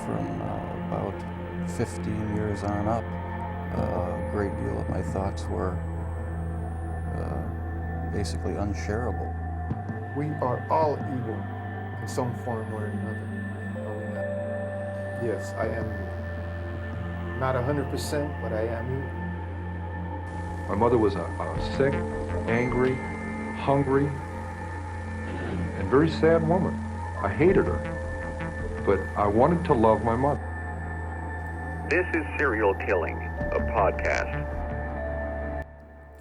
from about 15 years on up, a great deal of my thoughts were basically unshareable. We are all evil in some form or another. Are we not? Yes, I am not 100%, but I am evil. My mother was a sick, angry, hungry, and very sad woman. I hated her, but I wanted to love my mother. This is Serial Killing, a podcast.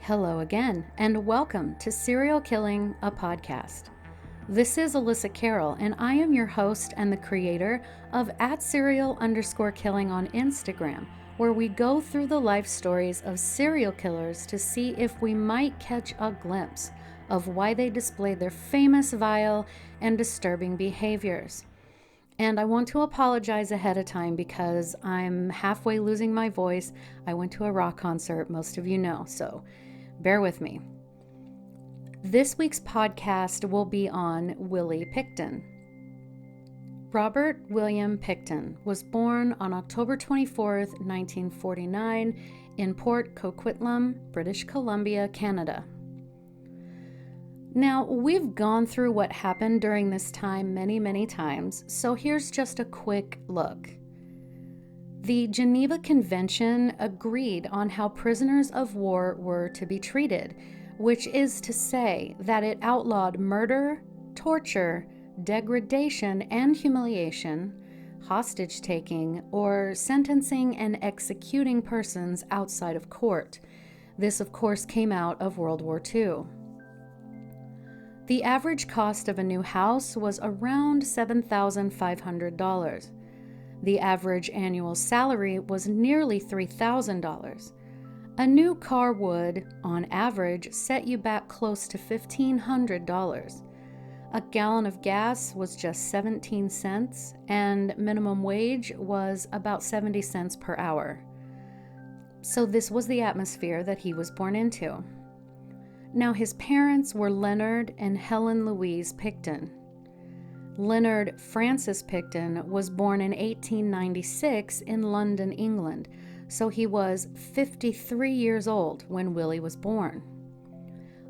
Hello again, and welcome to Serial Killing, a podcast. This is Alyssa Carroll, and I am your host and the creator of @serial_killing on Instagram, where we go through the life stories of serial killers to see if we might catch a glimpse of why they displayed their famous, vile, and disturbing behaviors. And I want to apologize ahead of time because I'm halfway losing my voice. I went to a rock concert, most of you know, so bear with me. This week's podcast will be on Willy Pickton. Robert William Pickton was born on October 24th, 1949 in Port Coquitlam, British Columbia, Canada. Now, we've gone through what happened during this time many times, so here's just a quick look. The Geneva Convention agreed on how prisoners of war were to be treated, which is to say that it outlawed murder, torture, degradation and humiliation, hostage-taking, or sentencing and executing persons outside of court. This, of course, came out of World War II. The average cost of a new house was around $7,500. The average annual salary was nearly $3,000. A new car would, on average, set you back close to $1,500. A gallon of gas was just 17 cents, and minimum wage was about 70 cents per hour. So this was the atmosphere that he was born into. Now, his parents were Leonard and Helen Louise Pickton. Leonard Francis Pickton was born in 1896 in London, England, so he was 53 years old when Willie was born.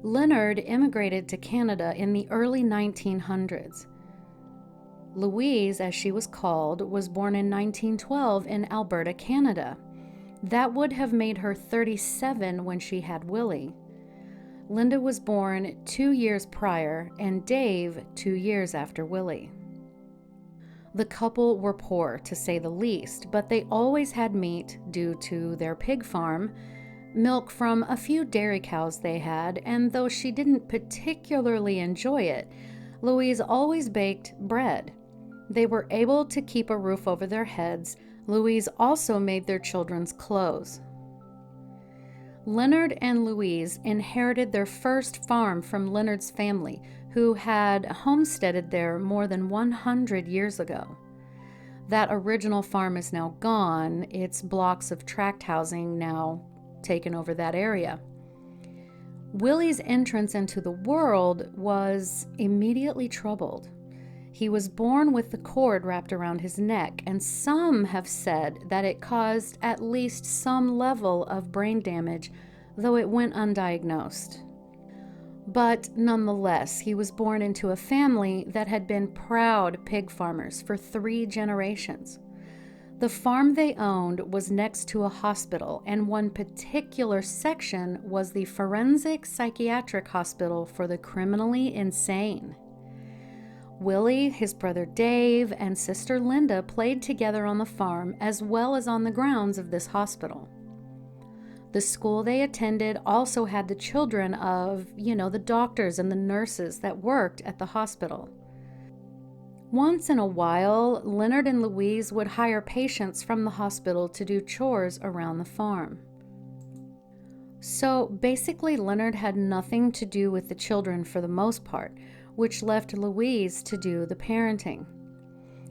Leonard immigrated to Canada in the early 1900s. Louise, as she was called, was born in 1912 in Alberta, Canada. That would have made her 37 when she had Willie. Linda was born 2 years prior, and Dave 2 years after Willie. The couple were poor, to say the least, but they always had meat due to their pig farm, milk from a few dairy cows they had, and though she didn't particularly enjoy it, Louise always baked bread. They were able to keep a roof over their heads. Louise also made their children's clothes. Leonard and Louise inherited their first farm from Leonard's family, who had homesteaded there more than 100 years ago. That original farm is now gone. Its blocks of tract housing now taken over that area. Willie's entrance into the world was immediately troubled. He was born with the cord wrapped around his neck, and some have said that it caused at least some level of brain damage, though it went undiagnosed. But nonetheless, he was born into a family that had been proud pig farmers for 3 generations. The farm they owned was next to a hospital, and one particular section was the Forensic Psychiatric Hospital for the Criminally Insane. Willie, his brother Dave, and sister Linda played together on the farm as well as on the grounds of this hospital. The school they attended also had the children of, the doctors and the nurses that worked at the hospital. Once in a while, Leonard and Louise would hire patients from the hospital to do chores around the farm. So basically, Leonard had nothing to do with the children for the most part, which left Louise to do the parenting.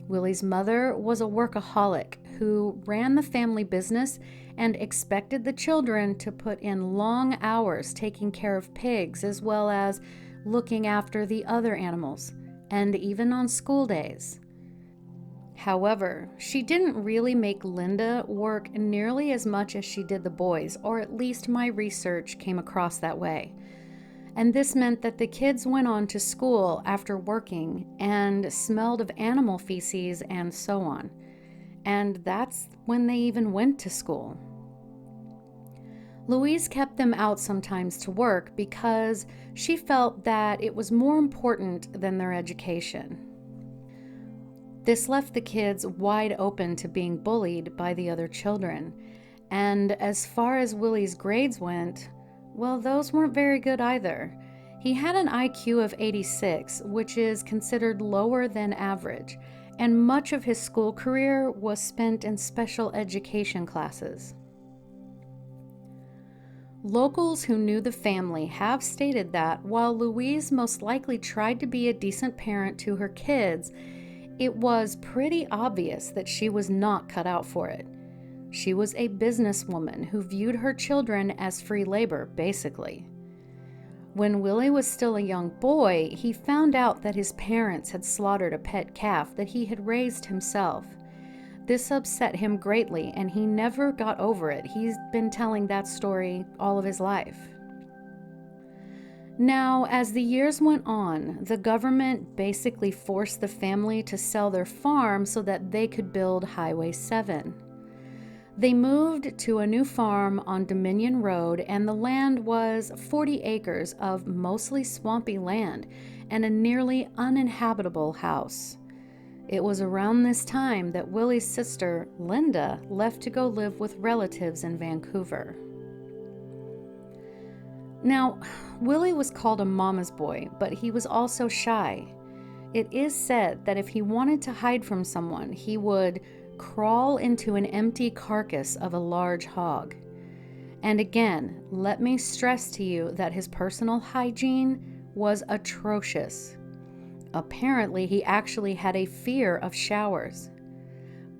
Willie's mother was a workaholic who ran the family business and expected the children to put in long hours taking care of pigs as well as looking after the other animals, and even on school days. However, she didn't really make Linda work nearly as much as she did the boys, or at least my research came across that way. And this meant that the kids went on to school after working and smelled of animal feces and so on. And that's when they even went to school. Louise kept them out sometimes to work because she felt that it was more important than their education. This left the kids wide open to being bullied by the other children. And as far as Willy's grades went, well, those weren't very good either. He had an IQ of 86, which is considered lower than average, and much of his school career was spent in special education classes. Locals who knew the family have stated that while Louise most likely tried to be a decent parent to her kids, it was pretty obvious that she was not cut out for it. She was a businesswoman who viewed her children as free labor, basically. When Willy was still a young boy, he found out that his parents had slaughtered a pet calf that he had raised himself. This upset him greatly, and he never got over it. He's been telling that story all of his life. Now, as the years went on, the government basically forced the family to sell their farm so that they could build Highway 7. They moved to a new farm on Dominion Road, and the land was 40 acres of mostly swampy land and a nearly uninhabitable house. It was around this time that Willy's sister, Linda, left to go live with relatives in Vancouver. Now, Willy was called a mama's boy, but he was also shy. It is said that if he wanted to hide from someone, he would crawl into an empty carcass of a large hog. And again, let me stress to you that his personal hygiene was atrocious. Apparently, he actually had a fear of showers.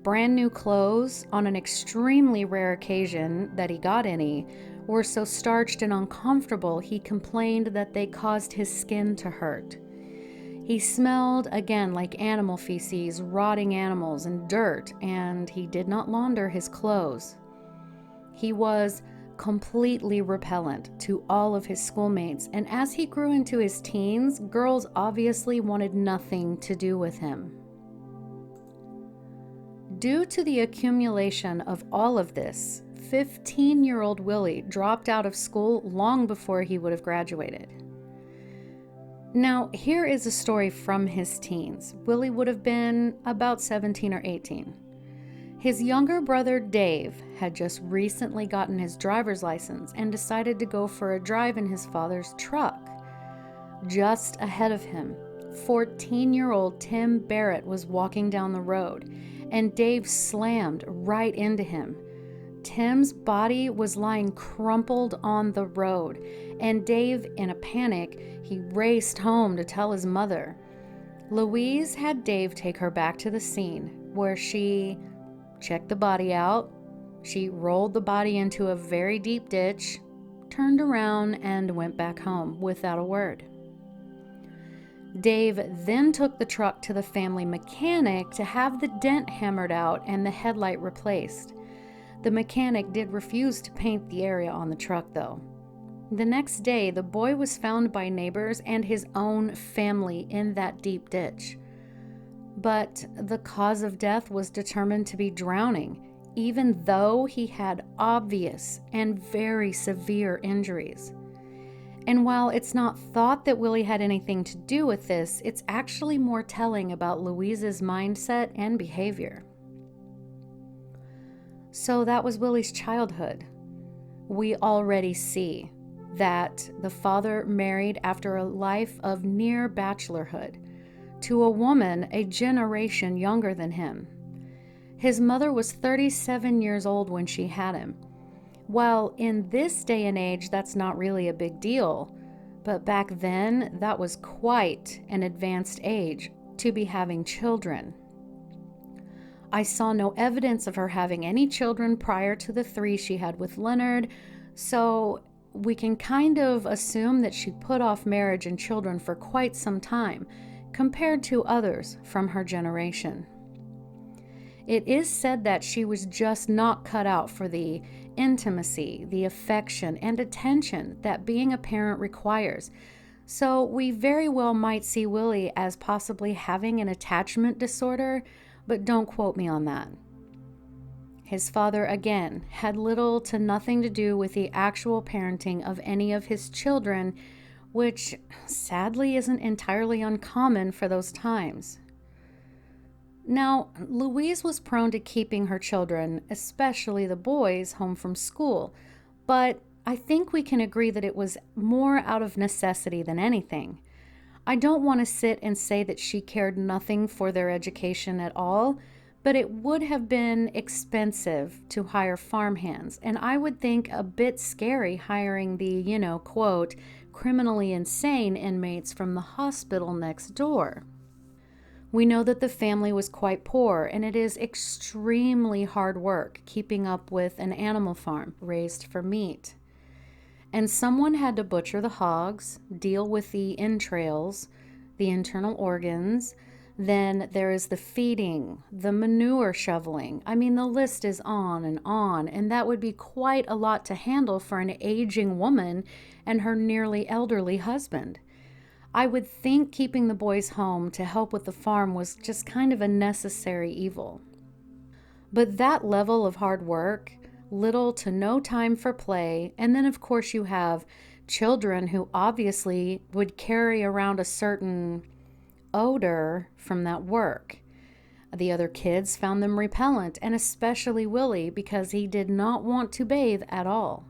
Brand new clothes, on an extremely rare occasion that he got any, were so starched and uncomfortable he complained that they caused his skin to hurt. He smelled, again, like animal feces, rotting animals, and dirt, and he did not launder his clothes. He was completely repellent to all of his schoolmates, and as he grew into his teens, girls obviously wanted nothing to do with him. Due to the accumulation of all of this, 15-year-old Willy dropped out of school long before he would have graduated. Now, here is a story from his teens. Willy would have been about 17 or 18. His younger brother, Dave, had just recently gotten his driver's license and decided to go for a drive in his father's truck. Just ahead of him, 14-year-old Tim Barrett was walking down the road, and Dave slammed right into him. Tim's body was lying crumpled on the road, and Dave, in a panic, he raced home to tell his mother. Louise had Dave take her back to the scene, where she checked the body out. She rolled the body into a very deep ditch, turned around, and went back home without a word. Dave then took the truck to the family mechanic to have the dent hammered out and the headlight replaced. The mechanic did refuse to paint the area on the truck, though. The next day, the boy was found by neighbors and his own family in that deep ditch. But the cause of death was determined to be drowning, even though he had obvious and very severe injuries. And while it's not thought that Willy had anything to do with this, it's actually more telling about Louise's mindset and behavior. So that was Willy's childhood. We already see that the father married after a life of near bachelorhood to a woman a generation younger than him. His mother was 37 years old when she had him. Well, in this day and age, that's not really a big deal, but back then, that was quite an advanced age to be having children. I saw no evidence of her having any children prior to the 3 she had with Leonard, so we can kind of assume that she put off marriage and children for quite some time, compared to others from her generation. It is said that she was just not cut out for the intimacy, the affection, and attention that being a parent requires. So we very well might see Willy as possibly having an attachment disorder, but don't quote me on that. His father, again, had little to nothing to do with the actual parenting of any of his children, which sadly isn't entirely uncommon for those times. Now, Louise was prone to keeping her children, especially the boys, home from school, but I think we can agree that it was more out of necessity than anything. I don't want to sit and say that she cared nothing for their education at all, but it would have been expensive to hire farmhands, and I would think a bit scary hiring the, quote, criminally insane inmates from the hospital next door. We know that the family was quite poor, and it is extremely hard work keeping up with an animal farm raised for meat. And someone had to butcher the hogs, deal with the entrails, the internal organs. Then there is the feeding, the manure shoveling. I mean, the list is on, and that would be quite a lot to handle for an aging woman and her nearly elderly husband. I would think keeping the boys home to help with the farm was just kind of a necessary evil. But that level of hard work, little to no time for play, and then of course you have children who obviously would carry around a certain odor from that work. The other kids found them repellent, and especially Willy, because he did not want to bathe at all.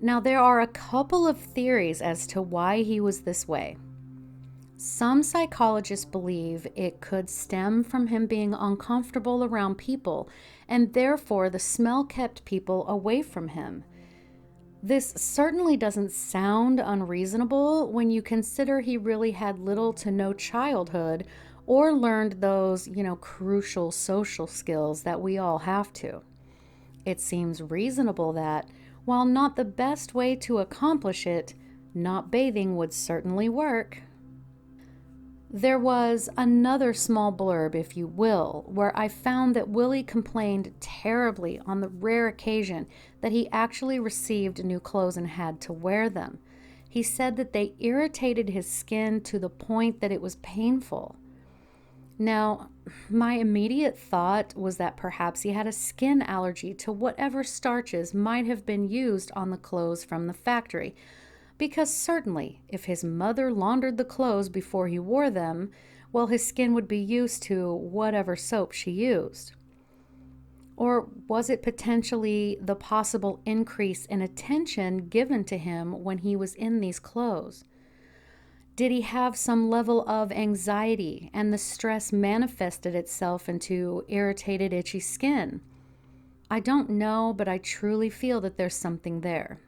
Now, there are a couple of theories as to why he was this way. Some psychologists believe it could stem from him being uncomfortable around people, and therefore the smell kept people away from him. This certainly doesn't sound unreasonable when you consider he really had little to no childhood or learned those, crucial social skills that we all have to. It seems reasonable that, while not the best way to accomplish it, not bathing would certainly work. There was another small blurb, if you will, where I found that Willy complained terribly on the rare occasion that he actually received new clothes and had to wear them. He said that they irritated his skin to the point that it was painful. Now, my immediate thought was that perhaps he had a skin allergy to whatever starches might have been used on the clothes from the factory, because certainly if his mother laundered the clothes before he wore them, well, his skin would be used to whatever soap she used. Or was it potentially the possible increase in attention given to him when he was in these clothes? Did he have some level of anxiety and the stress manifested itself into irritated, itchy skin? I don't know, but I truly feel that there's something there.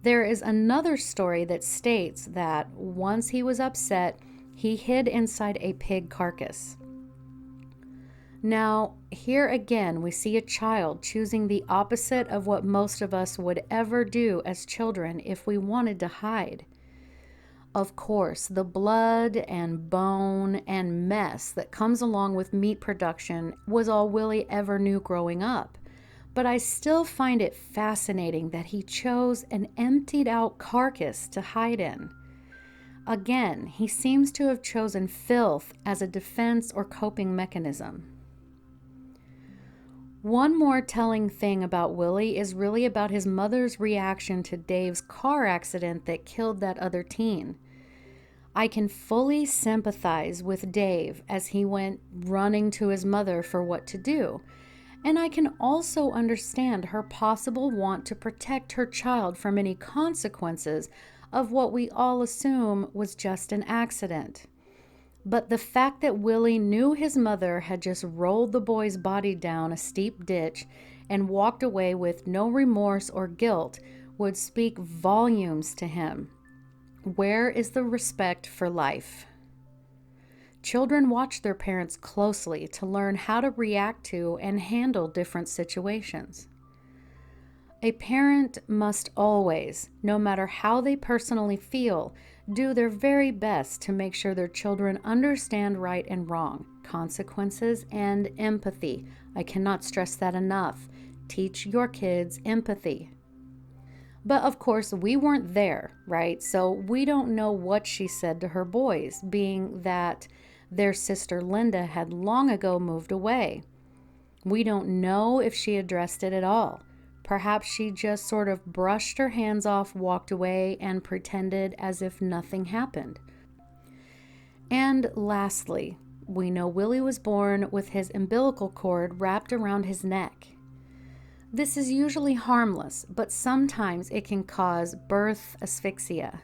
There is another story that states that once he was upset, he hid inside a pig carcass. Now, here again, we see a child choosing the opposite of what most of us would ever do as children if we wanted to hide. Of course, the blood and bone and mess that comes along with meat production was all Willy ever knew growing up. But I still find it fascinating that he chose an emptied out carcass to hide in. Again, he seems to have chosen filth as a defense or coping mechanism. One more telling thing about Willy is really about his mother's reaction to Dave's car accident that killed that other teen. I can fully sympathize with Dave as he went running to his mother for what to do, and I can also understand her possible want to protect her child from any consequences of what we all assume was just an accident. But the fact that Willy knew his mother had just rolled the boy's body down a steep ditch and walked away with no remorse or guilt would speak volumes to him. Where is the respect for life? Children watch their parents closely to learn how to react to and handle different situations. A parent must always, no matter how they personally feel, do their very best to make sure their children understand right and wrong, consequences and empathy. I cannot stress that enough. Teach your kids empathy. But of course, we weren't there, right? So we don't know what she said to her boys, being that their sister Linda had long ago moved away. We don't know if she addressed it at all. Perhaps she just sort of brushed her hands off, walked away, and pretended as if nothing happened. And lastly, we know Willy was born with his umbilical cord wrapped around his neck. This is usually harmless, but sometimes it can cause birth asphyxia.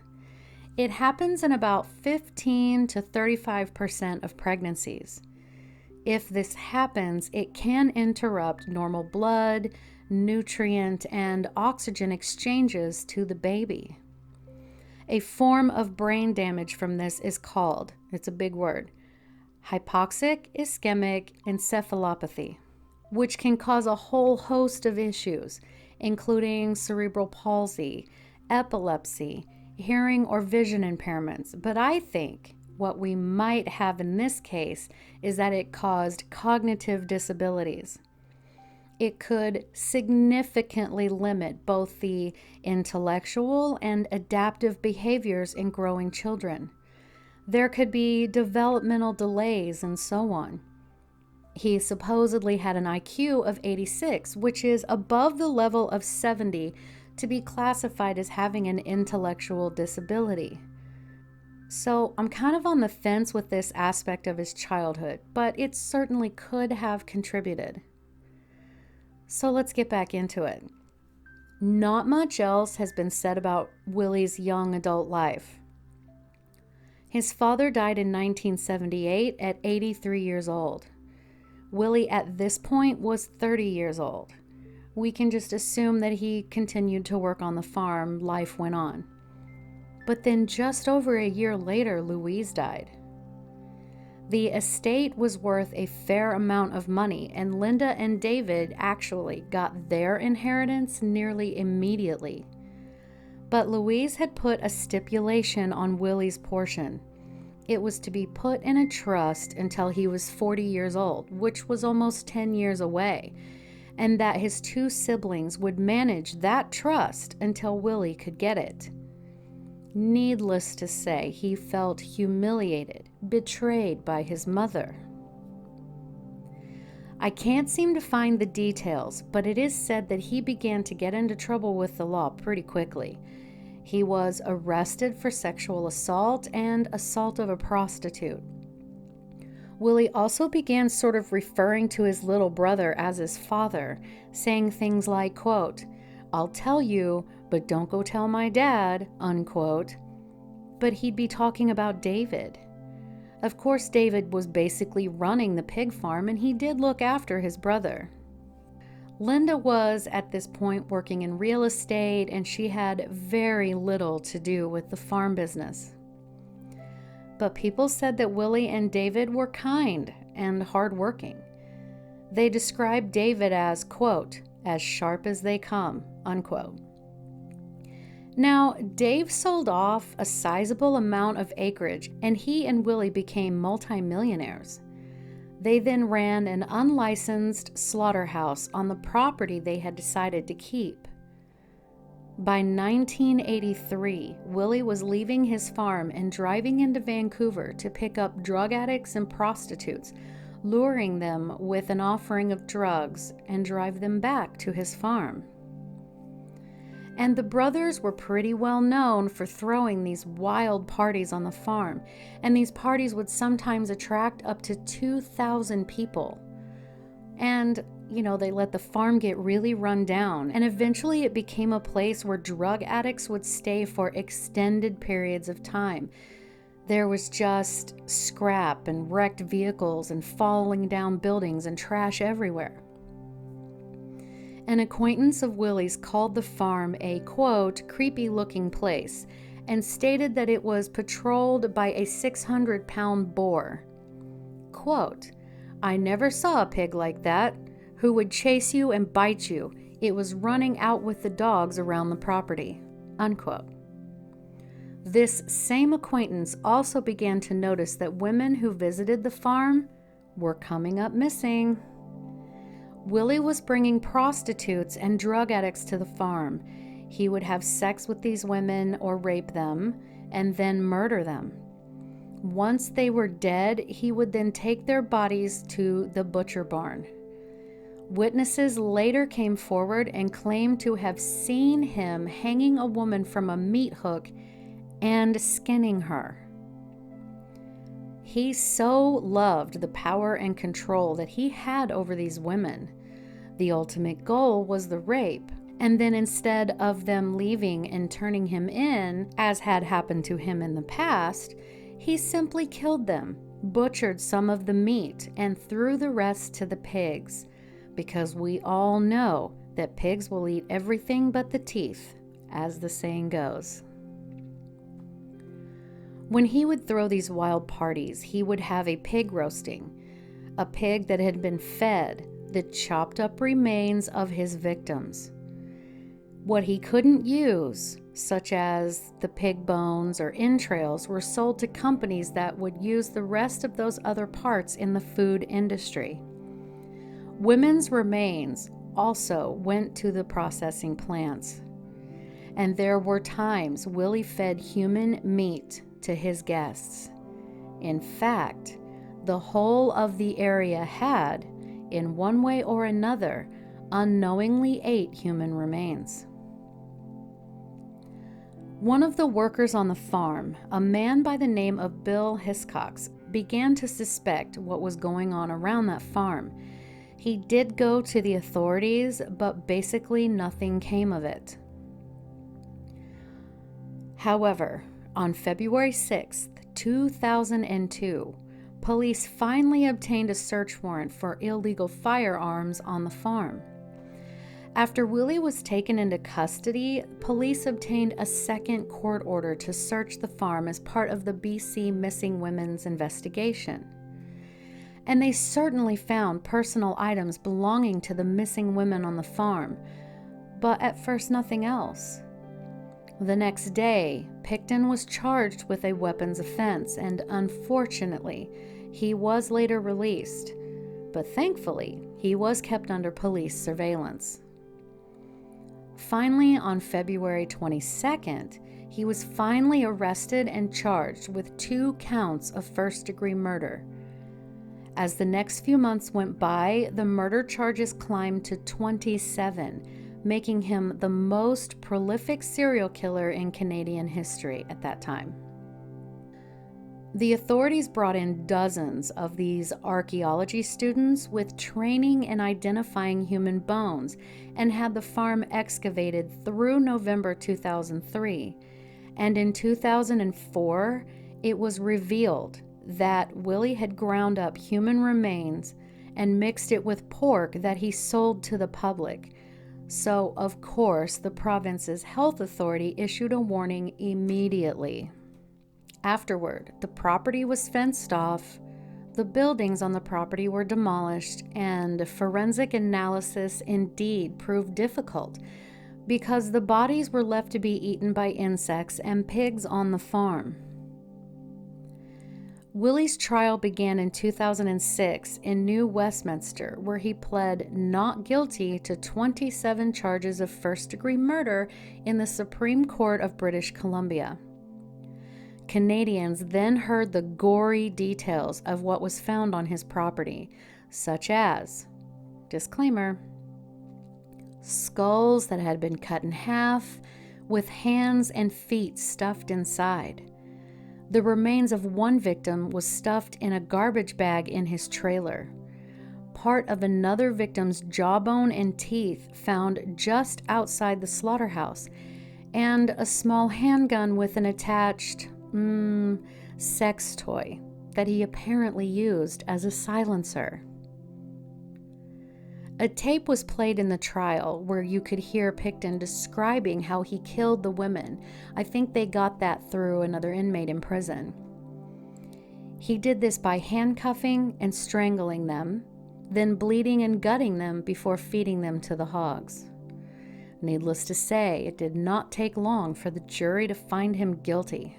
It happens in about 15 to 35% of pregnancies. If this happens, it can interrupt normal blood, nutrient, and oxygen exchanges to the baby. A form of brain damage from this is called, it's a big word, hypoxic ischemic encephalopathy, which can cause a whole host of issues, including cerebral palsy, epilepsy, hearing or vision impairments. But I think what we might have in this case is that it caused cognitive disabilities. It could significantly limit both the intellectual and adaptive behaviors in growing children. There could be developmental delays and so on. He supposedly had an IQ of 86, which is above the level of 70 to be classified as having an intellectual disability. So I'm kind of on the fence with this aspect of his childhood, but it certainly could have contributed. So let's get back into it. Not much else has been said about Willy's young adult life. His father died in 1978 at 83 years old. Willy at this point was 30 years old. We can just assume that he continued to work on the farm, life went on. But then just over a year later, Louise died. The estate was worth a fair amount of money, and Linda and David actually got their inheritance nearly immediately. But Louise had put a stipulation on Willy's portion. It was to be put in a trust until he was 40 years old, which was almost 10 years away, and that his two siblings would manage that trust until Willy could get it. Needless to say, he felt humiliated, betrayed by his mother. I can't seem to find the details, but it is said that he began to get into trouble with the law pretty quickly. He was arrested for sexual assault and assault of a prostitute. Willy also began sort of referring to his little brother as his father, saying things like, quote, "I'll tell you, but don't go tell my dad," unquote. But he'd be talking about David. Of course, David was basically running the pig farm, and he did look after his brother. Linda was, at this point, working in real estate, and she had very little to do with the farm business. But people said that Willy and David were kind and hardworking. They described David as, quote, "as sharp as they come," unquote. Now, Dave sold off a sizable amount of acreage, and he and Willy became multimillionaires. They then ran an unlicensed slaughterhouse on the property they had decided to keep. By 1983, Willy was leaving his farm and driving into Vancouver to pick up drug addicts and prostitutes, luring them with an offering of drugs and drive them back to his farm. And the brothers were pretty well known for throwing these wild parties on the farm, and these parties would sometimes attract up to 2,000 people. And, they let the farm get really run down, and eventually it became a place where drug addicts would stay for extended periods of time. There was just scrap and wrecked vehicles and falling down buildings and trash everywhere. An acquaintance of Willy's called the farm a, quote, "creepy-looking place," and stated that it was patrolled by a 600-pound boar. Quote, "I never saw a pig like that, who would chase you and bite you. It was running out with the dogs around the property," unquote. This same acquaintance also began to notice that women who visited the farm were coming up missing. Willy was bringing prostitutes and drug addicts to the farm. He would have sex with these women or rape them and then murder them. Once they were dead, he would then take their bodies to the butcher barn. Witnesses later came forward and claimed to have seen him hanging a woman from a meat hook and skinning her. He so loved the power and control that he had over these women. The ultimate goal was the rape, and then instead of them leaving and turning him in, as had happened to him in the past, he simply killed them, butchered some of the meat, and threw the rest to the pigs, because we all know that pigs will eat everything but the teeth, as the saying goes. When he would throw these wild parties, he would have a pig roasting, a pig that had been fed the chopped up remains of his victims. What he couldn't use, such as the pig bones or entrails, were sold to companies that would use the rest of those other parts in the food industry. Women's remains also went to the processing plants. And there were times Willy fed human meat to his guests. In fact, the whole of the area had, in one way or another, unknowingly ate human remains. One of the workers on the farm, a man by the name of Bill Hiscox, began to suspect what was going on around that farm. He did go to the authorities, but basically nothing came of it. However, on February 6th, 2002, police finally obtained a search warrant for illegal firearms on the farm. After Willy was taken into custody, police obtained a second court order to search the farm as part of the BC Missing Women's investigation. And they certainly found personal items belonging to the missing women on the farm, but at first nothing else. The next day, Pickton was charged with a weapons offense, and unfortunately, he was later released. But thankfully, he was kept under police surveillance. Finally, on February 22nd, he was finally arrested and charged with 2 counts of first-degree murder. As the next few months went by, the murder charges climbed to 27, making him the most prolific serial killer in Canadian history at that time. The authorities brought in dozens of these archaeology students with training in identifying human bones and had the farm excavated through November 2003. And in 2004, it was revealed that Willy had ground up human remains and mixed it with pork that he sold to the public. So, of course, the province's health authority issued a warning immediately. Afterward, the property was fenced off, the buildings on the property were demolished, and forensic analysis indeed proved difficult because the bodies were left to be eaten by insects and pigs on the farm. Willy's trial began in 2006 in New Westminster, where he pled not guilty to 27 charges of first-degree murder in the Supreme Court of British Columbia. Canadians then heard the gory details of what was found on his property, such as, disclaimer, skulls that had been cut in half, with hands and feet stuffed inside. The remains of one victim was stuffed in a garbage bag in his trailer. Part of another victim's jawbone and teeth found just outside the slaughterhouse, and a small handgun with an attached sex toy that he apparently used as a silencer. A tape was played in the trial where you could hear Pickton describing how he killed the women. I think they got that through another inmate in prison. He did this by handcuffing and strangling them, then bleeding and gutting them before feeding them to the hogs. Needless to say, it did not take long for the jury to find him guilty.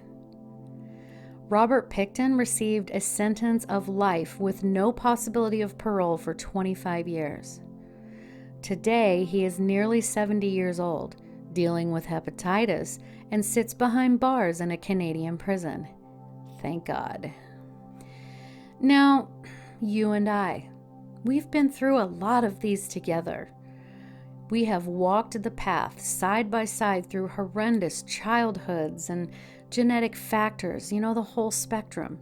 Robert Pickton received a sentence of life with no possibility of parole for 25 years. Today, he is nearly 70 years old, dealing with hepatitis, and sits behind bars in a Canadian prison. Thank God. Now, you and I, we've been through a lot of these together. We have walked the path side by side through horrendous childhoods and genetic factors, the whole spectrum.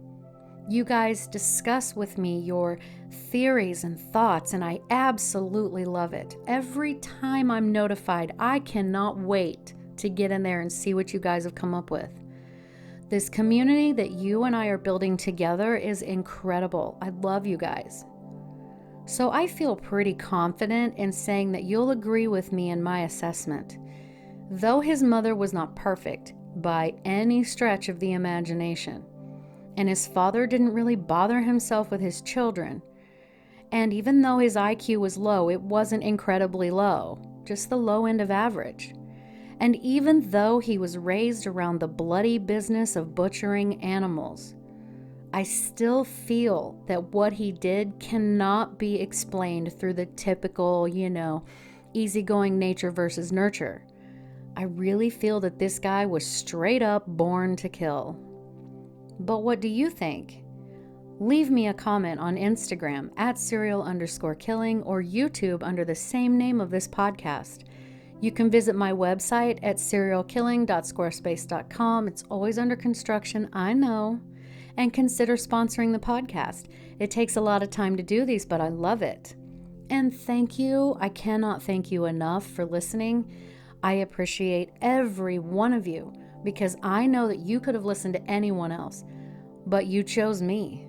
You guys discuss with me your theories and thoughts, and I absolutely love it. Every time I'm notified, I cannot wait to get in there and see what you guys have come up with. This community that you and I are building together is incredible. I love you guys. So I feel pretty confident in saying that you'll agree with me in my assessment. Though his mother was not perfect by any stretch of the imagination, and his father didn't really bother himself with his children, and even though his IQ was low, it wasn't incredibly low, just the low end of average. And even though he was raised around the bloody business of butchering animals, I still feel that what he did cannot be explained through the typical, easygoing nature versus nurture. I really feel that this guy was straight up born to kill. But what do you think? Leave me a comment on Instagram @serial_killing or YouTube under the same name of this podcast. You can visit my website at serialkilling.squarespace.com. It's always under construction, I know. And consider sponsoring the podcast. It takes a lot of time to do these, but I love it. And thank you. I cannot thank you enough for listening. I appreciate every one of you because I know that you could have listened to anyone else, but you chose me.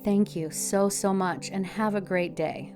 Thank you so, so much and have a great day.